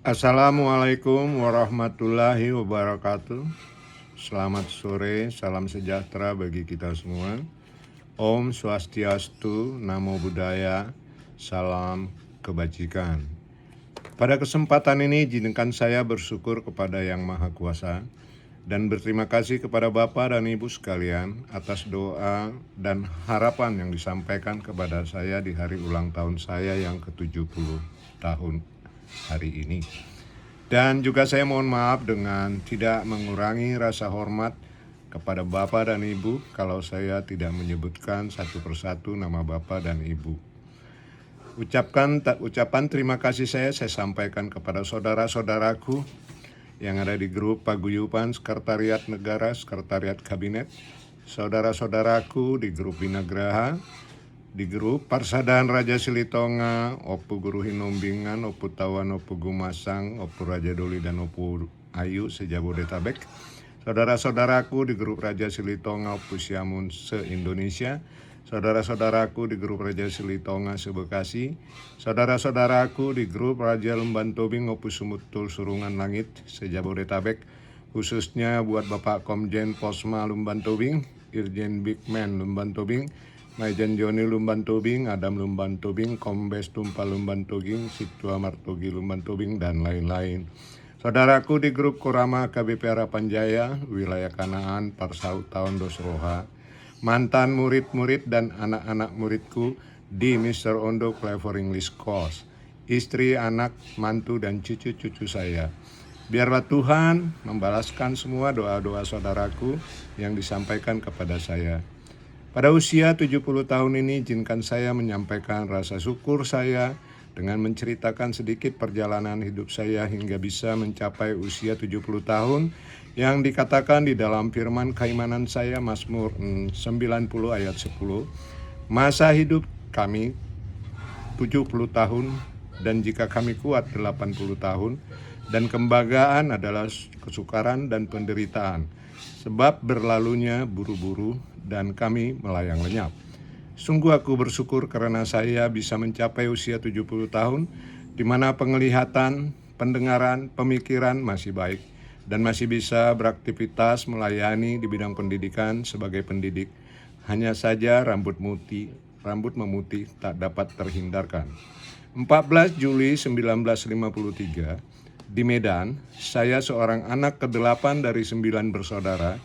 Assalamualaikum warahmatullahi wabarakatuh. Selamat sore, salam sejahtera bagi kita semua. Om Swastiastu, Namo Buddhaya, salam kebajikan. Pada kesempatan ini izinkan saya bersyukur kepada Yang Maha Kuasa dan berterima kasih kepada Bapak dan Ibu sekalian atas doa dan harapan yang disampaikan kepada saya di hari ulang tahun saya yang ke-70 tahun hari ini. Dan juga saya mohon maaf dengan tidak mengurangi rasa hormat kepada Bapak dan Ibu kalau saya tidak menyebutkan satu persatu nama Bapak dan Ibu. Ucapan terima kasih saya sampaikan kepada saudara-saudaraku yang ada di grup Paguyuban Sekretariat Negara, Sekretariat Kabinet, saudara-saudaraku di grup Binagraha, di grup Parsadaan Raja Silitonga, Opu Guru Hinombingan, Opu Tawan, Opu Gumasang, Opu Raja Doli, dan Opu Ayu se-Jabodetabek. Saudara-saudaraku di grup Raja Silitonga, Opu Siamun se-Indonesia. Saudara-saudaraku di grup Raja Silitonga se-Bekasi. Saudara-saudaraku di grup Raja Lumban Tobing, Opu Sumutul Surungan Langit se-Jabodetabek. Khususnya buat Bapak Komjen Posma Lumban Tobing, Irjen Bigman Lumban Tobing, Maijen Joni Lumban Tobing, Adam Lumban Tobing, Kombes Tumpal Lumban Tobing, Situa Martogi Lumban Tobing, dan lain-lain. Saudaraku di grup Kurama KBP Harapan Jaya, wilayah Kanaan, Parsau Tahun Dosroha, mantan murid-murid dan anak-anak muridku di Mr. Ondo Clever English Course, istri, anak, mantu, dan cucu-cucu saya. Biarlah Tuhan membalaskan semua doa-doa saudaraku yang disampaikan kepada saya. Pada usia 70 tahun ini, izinkan saya menyampaikan rasa syukur saya dengan menceritakan sedikit perjalanan hidup saya hingga bisa mencapai usia 70 tahun yang dikatakan di dalam firman keimanan saya Mazmur 90 ayat 10. Masa hidup kami 70 tahun dan jika kami kuat 80 tahun dan kebanggaan adalah kesukaran dan penderitaan. Sebab berlalunya buru-buru dan kami melayang lenyap. Sungguh aku bersyukur karena saya bisa mencapai usia 70 tahun di mana penglihatan, pendengaran, pemikiran masih baik dan masih bisa beraktivitas melayani di bidang pendidikan sebagai pendidik. Hanya saja rambut memutih tak dapat terhindarkan. 14 Juli 1953 di Medan, saya seorang anak ke-8 dari 9 bersaudara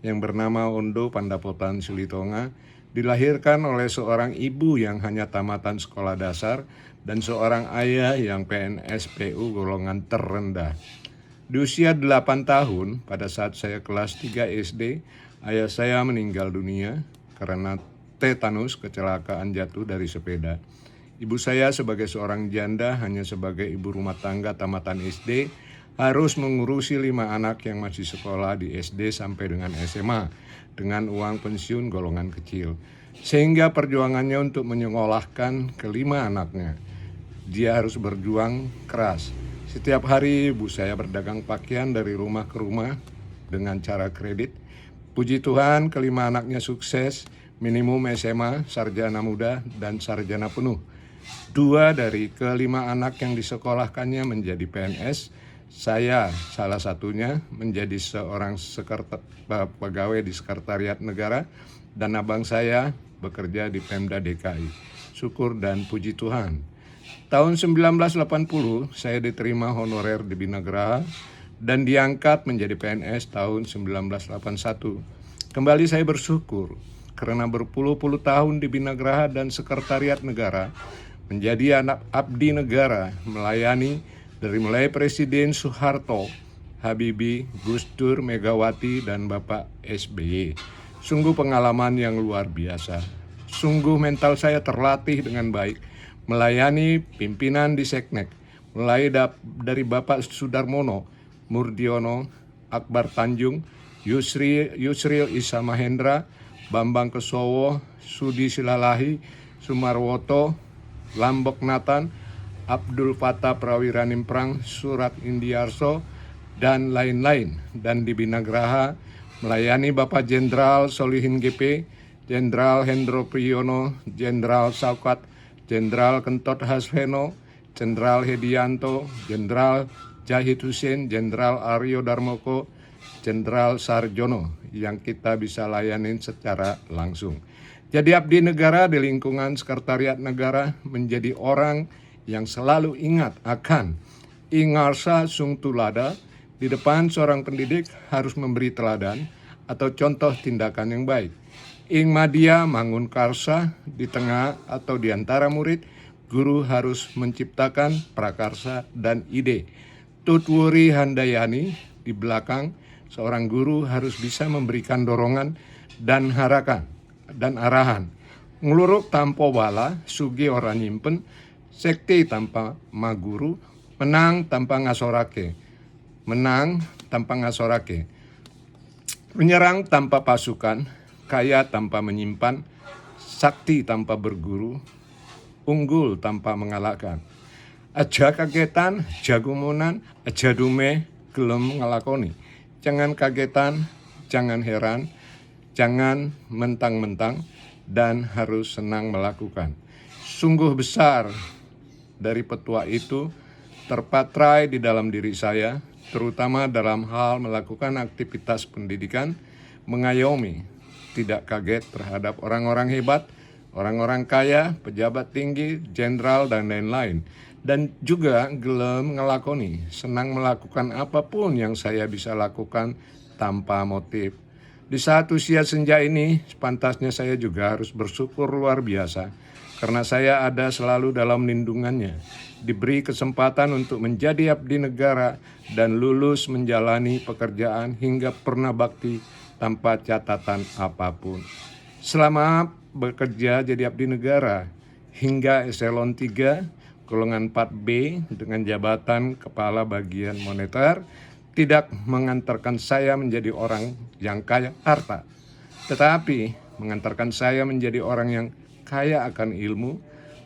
yang bernama Ondo Pandapotan Silitonga, dilahirkan oleh seorang ibu yang hanya tamatan sekolah dasar dan seorang ayah yang PNS PU golongan terendah. Di usia 8 tahun, pada saat saya kelas 3 SD, ayah saya meninggal dunia karena tetanus kecelakaan jatuh dari sepeda. Ibu saya sebagai seorang janda, hanya sebagai ibu rumah tangga tamatan SD, harus mengurusi 5 anak yang masih sekolah di SD sampai dengan SMA dengan uang pensiun golongan kecil. Sehingga perjuangannya untuk menyekolahkan ke-5 anaknya. Dia harus berjuang keras. Setiap hari ibu saya berdagang pakaian dari rumah ke rumah dengan cara kredit. Puji Tuhan, ke-5 anaknya sukses, minimum SMA, sarjana muda, dan sarjana penuh. 2 dari ke-5 anak yang disekolahkannya menjadi PNS. Saya salah satunya menjadi seorang pegawai di Sekretariat Negara dan abang saya bekerja di Pemda DKI. Syukur dan puji Tuhan. Tahun 1980 saya diterima honorer di Binagraha dan diangkat menjadi PNS tahun 1981. Kembali saya bersyukur karena berpuluh-puluh tahun di Binagraha dan Sekretariat Negara, menjadi anak abdi negara, melayani dari mulai Presiden Soeharto, Habibie, Gus Dur, Megawati, dan Bapak SBY. Sungguh pengalaman yang luar biasa. Sungguh mental saya terlatih dengan baik, melayani pimpinan di Seknek, mulai dari Bapak Sudarmono, Murdiono, Akbar Tanjung, Yusril Isa Mahendra, Bambang Kesowo, Sudi Silalahi, Sumarwoto, Lambok Nathan, Abdul Fattah Prawira Nimprang, Surat Indiarso, dan lain-lain. Dan di Binagraha melayani Bapak Jenderal Solihin GP, Jenderal Hendro Priyono, Jenderal Saukat, Jenderal Kentot Hasveno, Jenderal Hedianto, Jenderal Zahid Husein, Jenderal Aryo Darmoko, Jenderal Sarjono yang kita bisa layanin secara langsung. Jadi abdi negara di lingkungan Sekretariat Negara menjadi orang yang selalu ingat akan ingarsa sung tulada, di depan seorang pendidik harus memberi teladan atau contoh tindakan yang baik. Ing madia mangun karsa, di tengah atau di antara murid, guru harus menciptakan prakarsa dan ide. Tutwuri handayani, di belakang seorang guru harus bisa memberikan dorongan dan arahan. Ngeluruk tanpa wala, sugi orang nyimpen, sekti tanpa maguru, menang tanpa ngasorake. Menyerang tanpa pasukan, kaya tanpa menyimpan, sakti tanpa berguru, unggul tanpa mengalahkan. Aja kagetan, jagumunan, aja dume, gelem ngelakoni. Jangan kagetan, jangan heran, jangan mentang-mentang, dan harus senang melakukan. Sungguh besar dari petua itu terpatrai di dalam diri saya, terutama dalam hal melakukan aktivitas pendidikan, mengayomi, tidak kaget terhadap orang-orang hebat, orang-orang kaya, pejabat tinggi, jenderal, dan lain-lain. Dan juga gelem ngelakoni, senang melakukan apapun yang saya bisa lakukan tanpa motif. Di saat usia senja ini, sepantasnya saya juga harus bersyukur luar biasa, karena saya ada selalu dalam lindungannya, diberi kesempatan untuk menjadi abdi negara dan lulus menjalani pekerjaan hingga purna bakti tanpa catatan apapun. Selama bekerja jadi abdi negara hingga eselon 3, golongan 4B dengan jabatan Kepala Bagian Moneter, tidak mengantarkan saya menjadi orang yang kaya harta, tetapi mengantarkan saya menjadi orang yang kaya akan ilmu,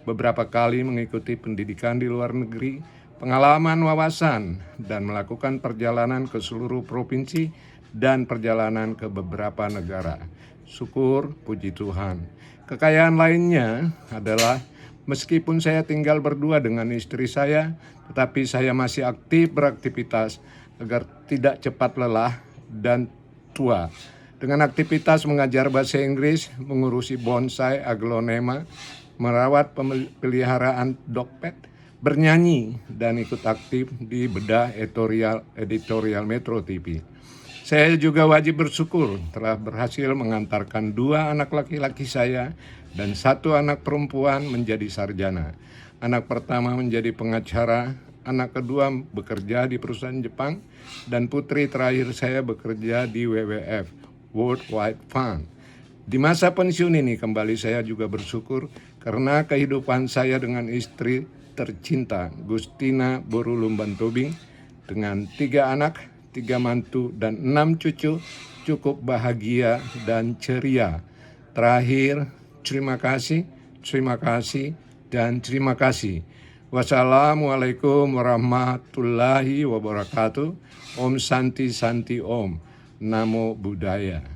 beberapa kali mengikuti pendidikan di luar negeri, pengalaman wawasan, dan melakukan perjalanan ke seluruh provinsi dan perjalanan ke beberapa negara. Syukur, puji Tuhan. Kekayaan lainnya adalah meskipun saya tinggal berdua dengan istri saya, tetapi saya masih aktif beraktivitas agar tidak cepat lelah dan tua. Dengan aktivitas mengajar bahasa Inggris, mengurusi bonsai, aglonema, merawat peliharaan dogpet, bernyanyi, dan ikut aktif di bedah editorial Metro TV. Saya juga wajib bersyukur telah berhasil mengantarkan 2 anak laki-laki saya dan 1 anak perempuan menjadi sarjana. Anak pertama menjadi pengacara, anak kedua bekerja di perusahaan Jepang, dan putri terakhir saya bekerja di WWF, World Wide Fund. Di masa pensiun ini kembali saya juga bersyukur karena kehidupan saya dengan istri tercinta Gustina Borulumban Tobing dengan 3 anak, 3 mantu, dan 6 cucu cukup bahagia dan ceria. Terakhir, terima kasih, dan terima kasih. Wassalamualaikum warahmatullahi wabarakatuh. Om Santi Santi Om. Namo Buddhaya.